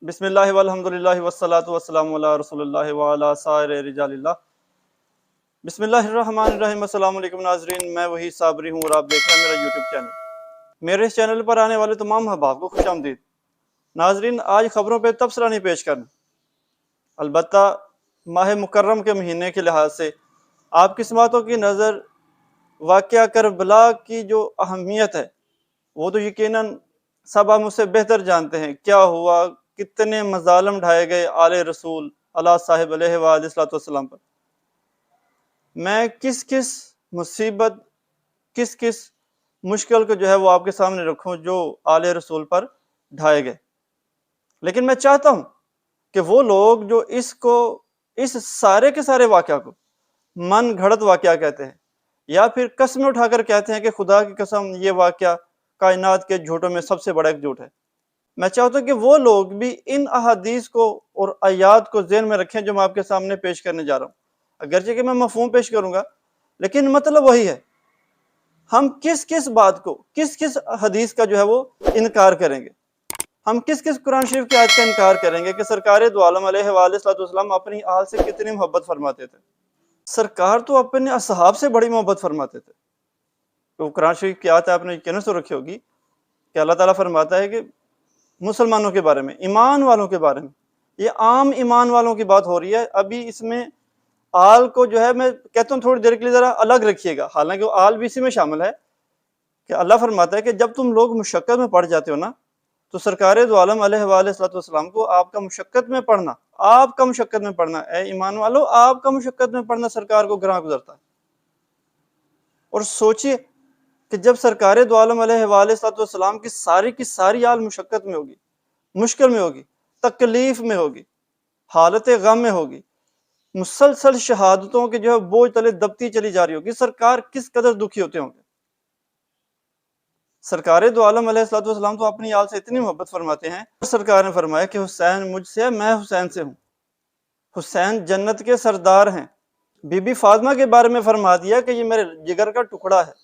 بسم اللہ والحمدللہ والصلاۃ والسلام علی رسول اللہ وعلی سائر رجال اللہ۔ بسم اللہ الرحمن الرحیم۔ السلام علیکم ناظرین، میں وہی صابری ہوں اور آپ دیکھ رہے ہیں میرا یوٹیوب چینل۔ میرے اس چینل پر آنے والے تمام احباب کو خوش آمدید۔ ناظرین، آج خبروں پہ تبصرہ نہیں پیش کرنا، البتہ ماہ مکرم کے مہینے کے لحاظ سے آپ کی سماعتوں کی نظر واقعہ کربلا کی جو اہمیت ہے وہ تو یقیناً سب آپ مجھ سے بہتر جانتے ہیں۔ کیا ہوا، کتنے مظالم ڈھائے گئے آل رسول اللہ صاحب علیہ وآلہ والسلام پر۔ میں کس مصیبت، کس مشکل کو جو ہے وہ آپ کے سامنے رکھوں جو آل رسول پر ڈھائے گئے، لیکن میں چاہتا ہوں کہ وہ لوگ جو اس سارے کے سارے واقعہ کو من گھڑت واقعہ کہتے ہیں یا پھر قسمیں اٹھا کر کہتے ہیں کہ خدا کی قسم یہ واقعہ کائنات کے جھوٹوں میں سب سے بڑا ایک جھوٹ ہے، میں چاہتا ہوں کہ وہ لوگ بھی ان احادیث کو اور آیات کو ذہن میں رکھیں جو میں آپ کے سامنے پیش کرنے جا رہا ہوں۔ اگرچہ کہ میں مفہوم پیش کروں گا لیکن مطلب وہی ہے۔ ہم کس بات کو، کس حدیث کا جو ہے وہ انکار کریں گے، ہم کس قرآن شریف کی آیت کا انکار کریں گے کہ سرکار دو عالم علیہ وآلہ وسلم اپنی آل سے کتنی محبت فرماتے تھے۔ سرکار تو اپنے اصحاب سے بڑی محبت فرماتے تھے۔ تو قرآن شریف کی آیت آپ نے یقیناً سن رکھی ہوگی کہ اللہ تعالیٰ فرماتا ہے کہ مسلمانوں کے بارے میں، ایمان والوں کے بارے میں، یہ عام ایمان والوں کی بات ہو رہی ہے۔ ابھی اس میں آل کو جو ہے میں کہتا ہوں تھوڑی دیر کے لیے ذرا الگ رکھیے گا، حالانکہ وہ آل بھی اسی میں شامل ہے کہ اللہ فرماتا ہے کہ جب تم لوگ مشقت میں پڑ جاتے ہو نا تو سرکار دو عالم علیہ وآلہ والسلام کو آپ کا مشقت میں پڑھنا، اے ایمان والو آپ کا مشقت میں پڑھنا سرکار کو گراں گزرتا ہے۔ اور سوچئے کہ جب سرکار دو عالم علیہ وآلہ والسلام کی ساری آل مشقت میں ہوگی، مشکل میں ہوگی، تکلیف میں ہوگی، حالت غم میں ہوگی، مسلسل شہادتوں کے جو ہے بوجھ تلے دبتی چلی جا رہی ہوگی، سرکار کس قدر دکھی ہوتے ہوں گے۔ سرکار دو عالم علیہ والسلام تو اپنی آل سے اتنی محبت فرماتے ہیں، سرکار نے فرمایا کہ حسین مجھ سے ہے، میں حسین سے ہوں، حسین جنت کے سردار ہیں۔ بی بی فاطمہ کے بارے میں فرما دیا کہ یہ میرے جگر کا ٹکڑا ہے۔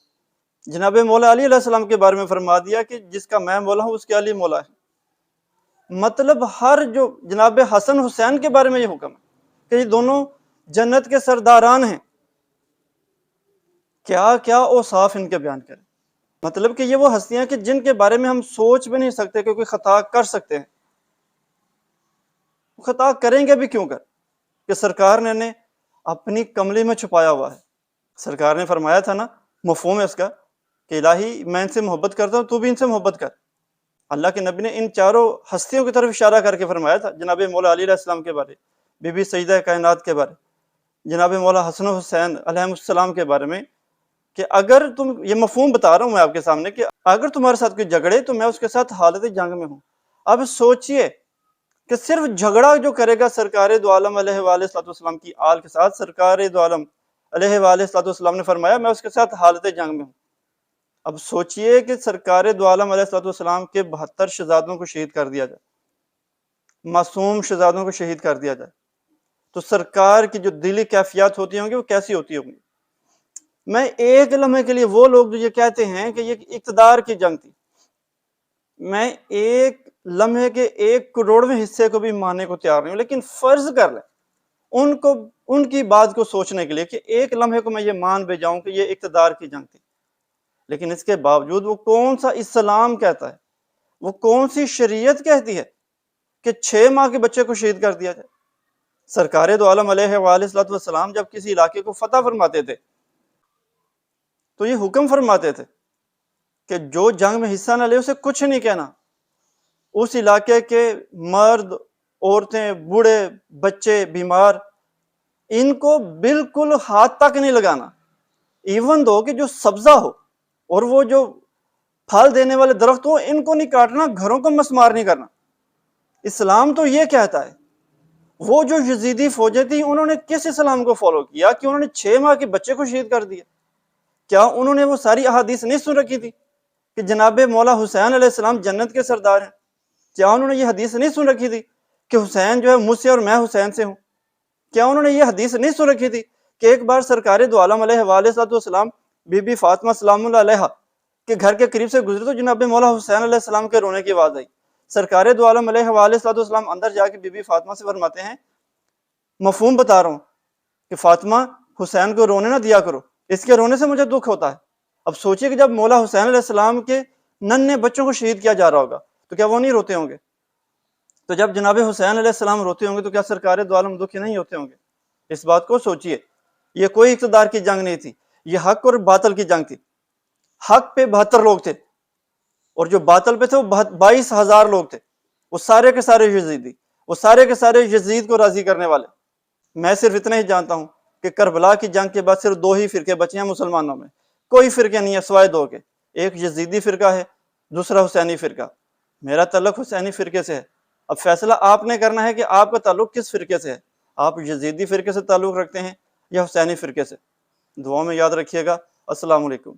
جناب مولا علی علیہ السلام کے بارے میں فرما دیا کہ جس کا میں مولا ہوں اس کے علی مولا ہے۔ مطلب ہر جو جناب حسن حسین کے بارے میں یہ حکم ہے کہ یہ دونوں جنت کے سرداران ہیں۔ کیا اوصاف ان کے بیان کریں، مطلب کہ یہ وہ ہستیاں کہ جن کے بارے میں ہم سوچ بھی نہیں سکتے کہ کوئی خطا کر سکتے ہیں۔ خطا کریں گے بھی کیوں کر کہ سرکار نے اپنی کملی میں چھپایا ہوا ہے۔ سرکار نے فرمایا تھا نا، مفہوم ہے اس کا کہ الہی میں ان سے محبت کرتا ہوں، تو بھی ان سے محبت کر۔ اللہ کے نبی نے ان چاروں ہستیوں کی طرف اشارہ کر کے فرمایا تھا، جناب مولا علی علیہ السلام کے بارے، بی بی سیدہ کائنات کے بارے، جناب مولا حسن و حسین علیہ السلام کے بارے میں، کہ اگر تم، یہ مفہوم بتا رہا ہوں میں آپ کے سامنے، کہ اگر تمہارے ساتھ کوئی جھگڑے تو میں اس کے ساتھ حالت جنگ میں ہوں۔ اب سوچئے کہ صرف جھگڑا جو کرے گا سرکار دو عالم علیہ وآلہ والسلام کی آل کے ساتھ، سرکار دو عالم علیہ وآلہ والسلام نے فرمایا میں اس کے ساتھ حالت جنگ میں ہوں۔ اب سوچئے کہ سرکار دو عالم علیہ والسلام کے 72 شہزادوں کو شہید کر دیا جائے، معصوم شہزادوں کو شہید کر دیا جائے، تو سرکار کی جو دلی کیفیات ہوتی ہوں گی وہ کیسی ہوتی ہوں گی۔ میں ایک لمحے کے لیے وہ لوگ جو یہ کہتے ہیں کہ یہ اقتدار کی جنگ تھی، میں ایک لمحے کے 1 کروڑویں حصے کو بھی ماننے کو تیار نہیں ہوں، لیکن فرض کر لیں ان کی بات کو سوچنے کے لیے کہ ایک لمحے کو میں یہ مان بھی جاؤں کہ یہ اقتدار کی جنگ تھی، لیکن اس کے باوجود وہ کون سا اسلام کہتا ہے، وہ کون سی شریعت کہتی ہے کہ 6 ماہ کے بچے کو شہید کر دیا جائے۔ سرکار دو عالم علیہ وآلہ والسلام جب کسی علاقے کو فتح فرماتے تھے تو یہ حکم فرماتے تھے کہ جو جنگ میں حصہ نہ لے اسے کچھ نہیں کہنا، اس علاقے کے مرد، عورتیں، بوڑھے، بچے، بیمار، ان کو بالکل ہاتھ تک نہیں لگانا، ایون دو کہ جو سبزہ ہو اور وہ جو پھل دینے والے درخت ہو ان کو نہیں کاٹنا، گھروں کو مسمار نہیں کرنا۔ اسلام تو یہ کہتا ہے۔ وہ جو یزیدی فوجیں تھیں انہوں نے کس اسلام کو فالو کیا کہ انہوں نے 6 ماہ کے بچے کو شہید کر دیا؟ کیا انہوں نے وہ ساری احادیث نہیں سن رکھی تھی کہ جناب مولا حسین علیہ السلام جنت کے سردار ہیں؟ کیا انہوں نے یہ حدیث نہیں سن رکھی تھی کہ حسین جو ہے مجھ سے اور میں حسین سے ہوں؟ کیا انہوں نے یہ حدیث نہیں سن رکھی تھی کہ ایک بار سرکار دو عالم علیہ وآلہ والسلام بی بی فاطمہ سلام اللہ علیہ کے گھر کے قریب سے گزرے تو جناب مولا حسین علیہ السلام کے رونے کی آواز آئی، سرکار دو عالم علیہ والسلام اندر جا کے بی بی فاطمہ سے فرماتے ہیں مفہوم بتا رہا ہوں کہ فاطمہ حسین کو رونے نہ دیا کرو، اس کے رونے سے مجھے دکھ ہوتا ہے۔ اب سوچئے کہ جب مولا حسین علیہ السلام کے ننھے بچوں کو شہید کیا جا رہا ہوگا تو کیا وہ نہیں روتے ہوں گے؟ تو جب جناب حسین علیہ السلام روتے ہوں گے تو کیا سرکار دو عالم دکھی نہیں ہوتے ہوں گے؟ اس بات کو سوچئے۔ یہ کوئی اقتدار کی جنگ نہیں تھی، یہ حق اور باطل کی جنگ تھی۔ حق پہ 72 لوگ تھے اور جو باطل پہ تھے وہ 22,000 لوگ تھے، وہ سارے کے سارے یزیدی، وہ سارے کے سارے یزید کو راضی کرنے والے۔ میں صرف اتنا ہی جانتا ہوں کہ کربلا کی جنگ کے بعد صرف 2 ہی فرقے بچے ہیں مسلمانوں میں، کوئی فرقے نہیں ہے سوائے 2 کے، ایک یزیدی فرقہ ہے، دوسرا حسینی فرقہ۔ میرا تعلق حسینی فرقے سے ہے۔ اب فیصلہ آپ نے کرنا ہے کہ آپ کا تعلق کس فرقے سے ہے، آپ یزیدی فرقے سے تعلق رکھتے ہیں یا حسینی فرقے سے۔ دعاؤں میں یاد رکھیے گا۔ السلام علیکم۔